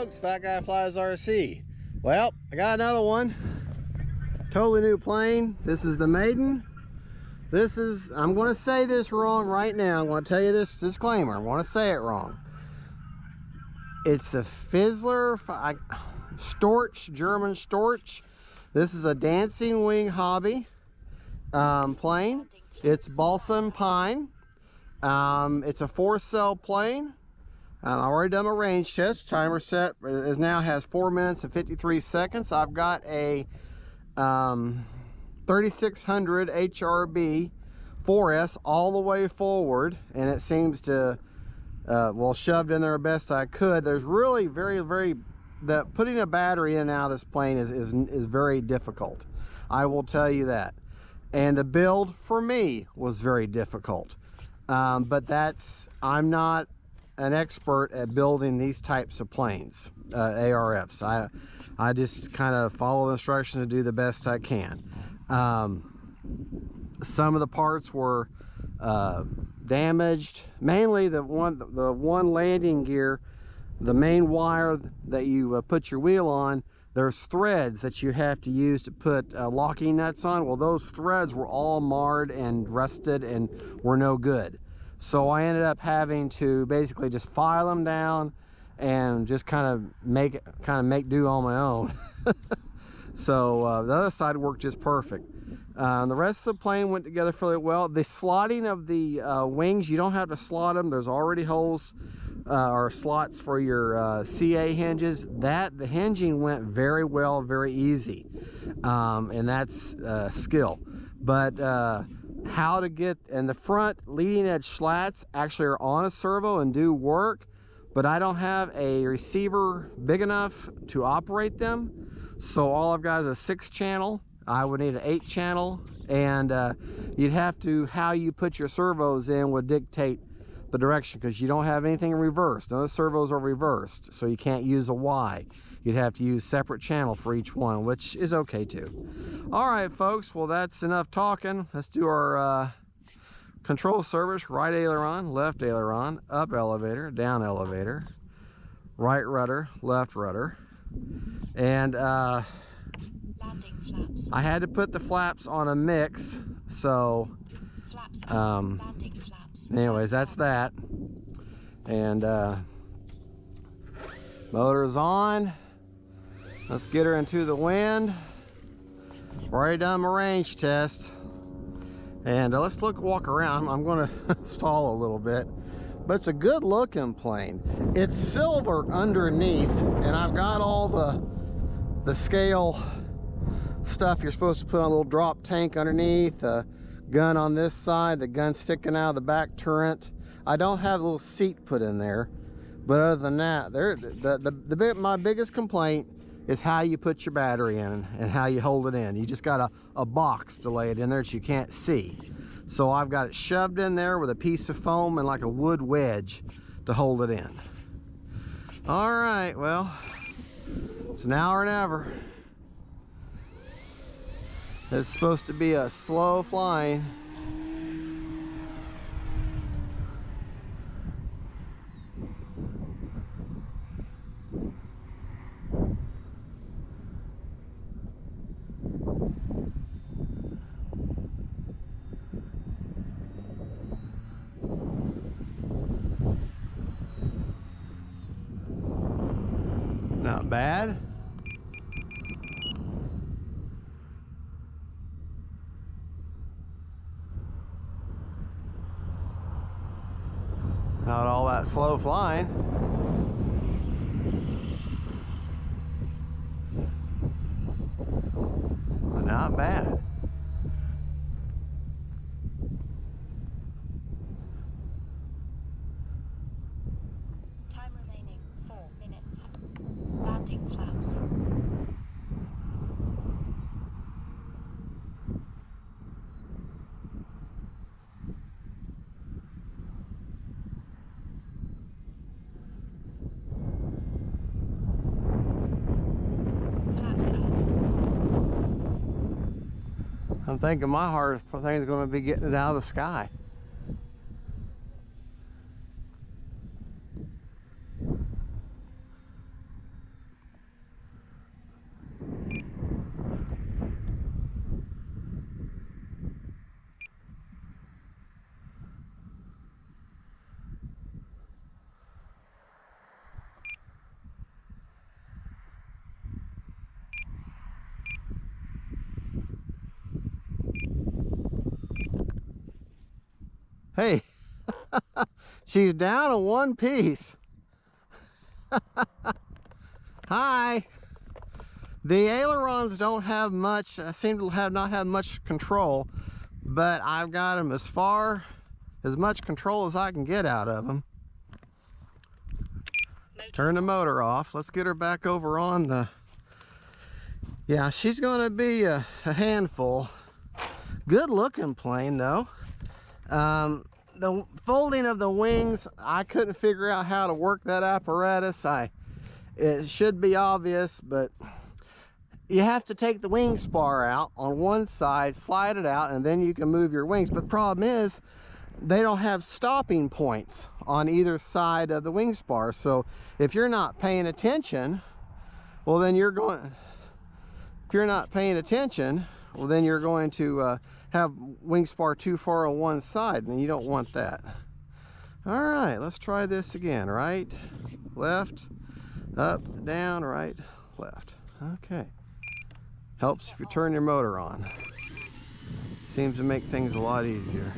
folks, Fat Guy Flies RC. Well, I got another one. Totally new plane. This is the Maiden. This is, I'm going to say this wrong right now. I'm going to tell you this disclaimer. I'm going to say it wrong. It's the Fizzler Storch, German Storch. This is a dancing wing hobby plane. It's balsam pine. It's a 4-cell plane. I've already done a range test. Timer set is now has 4 minutes and 53 seconds. I've got a 3600 HRB 4S all the way forward, and it seems to well, shoved in there best I could. There's really putting a battery in and out of this plane is very difficult. I will tell you that. And the build for me was very difficult. But I'm not an expert at building these types of planes, ARFs. I just kind of follow the instructions and do the best I can. Some of the parts were damaged, mainly the one landing gear, the main wire that you put your wheel on. There's threads that you have to use to put locking nuts on. Well, those threads were all marred and rusted and were no good. So I ended up having to basically just file them down and just kind of make do on my own. So the other side worked just perfect. The rest of the plane went together fairly well. The slotting of the wings, you don't have to slot them. There's already holes or slots for your CA hinges. The hinging went very well, very easy, and that's skill. But how to get, and the front leading edge slats actually are on a servo and do work, but I don't have a receiver big enough to operate them. So all I've got is a 6-channel. I would need an 8-channel, and you'd have to, how you put your servos in would dictate the direction, because you don't have anything reversed. None of the servos are reversed, so you can't use a Y. You'd have to use separate channel for each one, which is okay too. All right, folks, well, that's enough talking. Let's do our control service. Right aileron, left aileron, up elevator, down elevator, right rudder, left rudder. And I had to put the flaps on a mix, so anyways, that's that. And motor's on. Let's get her into the wind. Already done my range test, and let's walk around. I'm going to stall a little bit, but it's a good looking plane. It's silver underneath, and I've got all the scale stuff you're supposed to put on a little drop tank underneath, a gun on this side, the gun sticking out of the back turret. I don't have a little seat put in there, but other than that, my biggest complaint is how you put your battery in and how you hold it in. You just got a box to lay it in there that you can't see. So I've got it shoved in there with a piece of foam and like a wood wedge to hold it in. All right, well, it's now or never. It's supposed to be a slow flying. Not bad. Not all that slow flying. But not bad. Time remaining 4 minutes. Landing flaps. I'm thinking my hardest thing is going to be getting it out of the sky. Hey, she's down to one piece. Hi. The ailerons don't have much, seem to not have much control, but I've got them as much control as I can get out of them. Turn the motor off. Let's get her back over on the... Yeah, she's going to be a handful. Good looking plane though. The folding of the wings, I couldn't figure out how to work that apparatus. It should be obvious, but you have to take the wing spar out on one side, slide it out, and then you can move your wings. But the problem is, they don't have stopping points on either side of the wing spar. So if you're not paying attention, well then you're going... If you're not paying attention, well then you're going to have wing spar too far on one side, and you don't want that. All right, let's try this again. Right, left, up, down, right, left. Okay. Helps if you turn your motor on. Seems to make things a lot easier.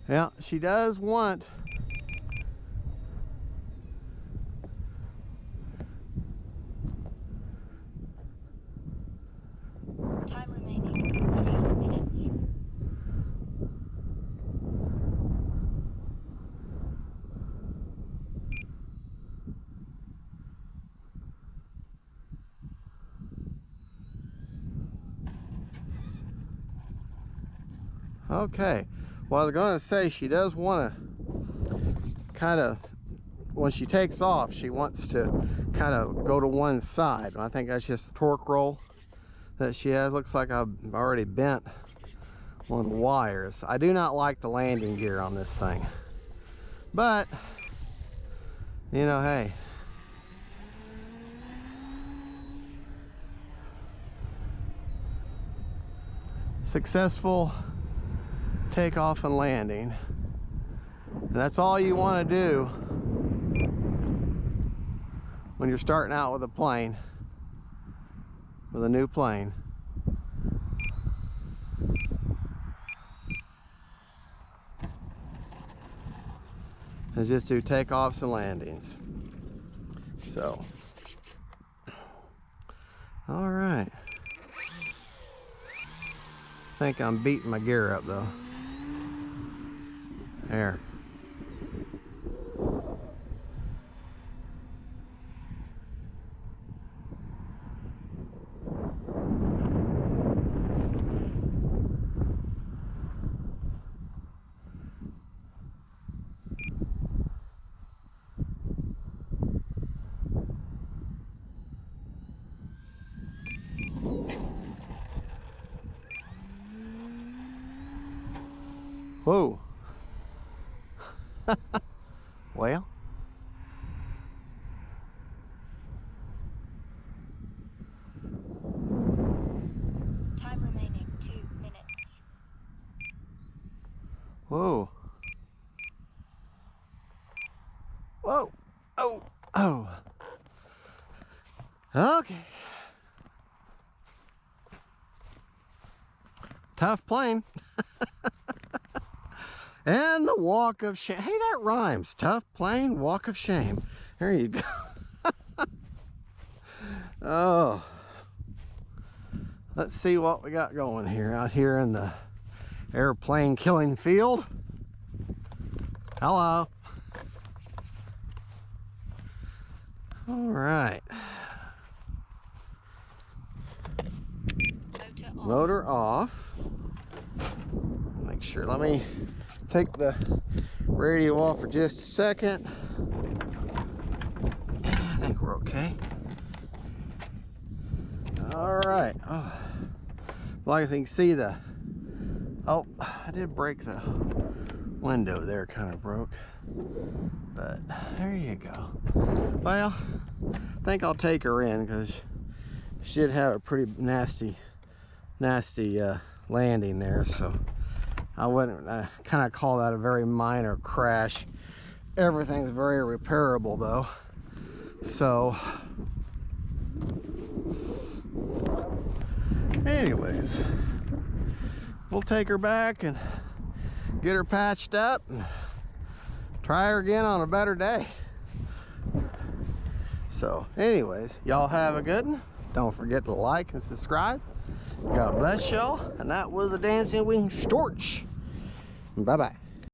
Yeah, she does want... Time remaining 3 minutes. Okay, well I was going to say she does want to kind of, when she takes off, she wants to kind of go to one side. I think that's just the torque roll that she has. Looks like I've already bent one of the wires. I do not like the landing gear on this thing, but you know, hey, successful takeoff and landing. And that's all you want to do when you're starting out with a plane, with a new plane. And just do takeoffs and landings. So, all right. I think I'm beating my gear up though. There. Whoa. Well, Time remaining 2 minutes. whoa. Whoa. Oh. Oh. Okay. Tough plane. And the walk of shame. Hey, that rhymes. Tough plane, walk of shame. There you go. Oh. Let's see what we got going here out here in the airplane killing field. Hello. All right. Motor off. Make sure, let me take the radio off for just a second. I think we're okay. All right. Oh, like you can see the, oh, I did break the window there, kind of broke, but there you go. Well, I think I'll take her in because she did have a pretty nasty landing there, so I wouldn't kind of call that a very minor crash. Everything's very repairable though, so anyways, we'll take her back and get her patched up and try her again on a better day. So anyways, y'all have a good one. Don't forget to like and subscribe. God bless y'all. And that was the Dancing Wing Storch. Bye bye.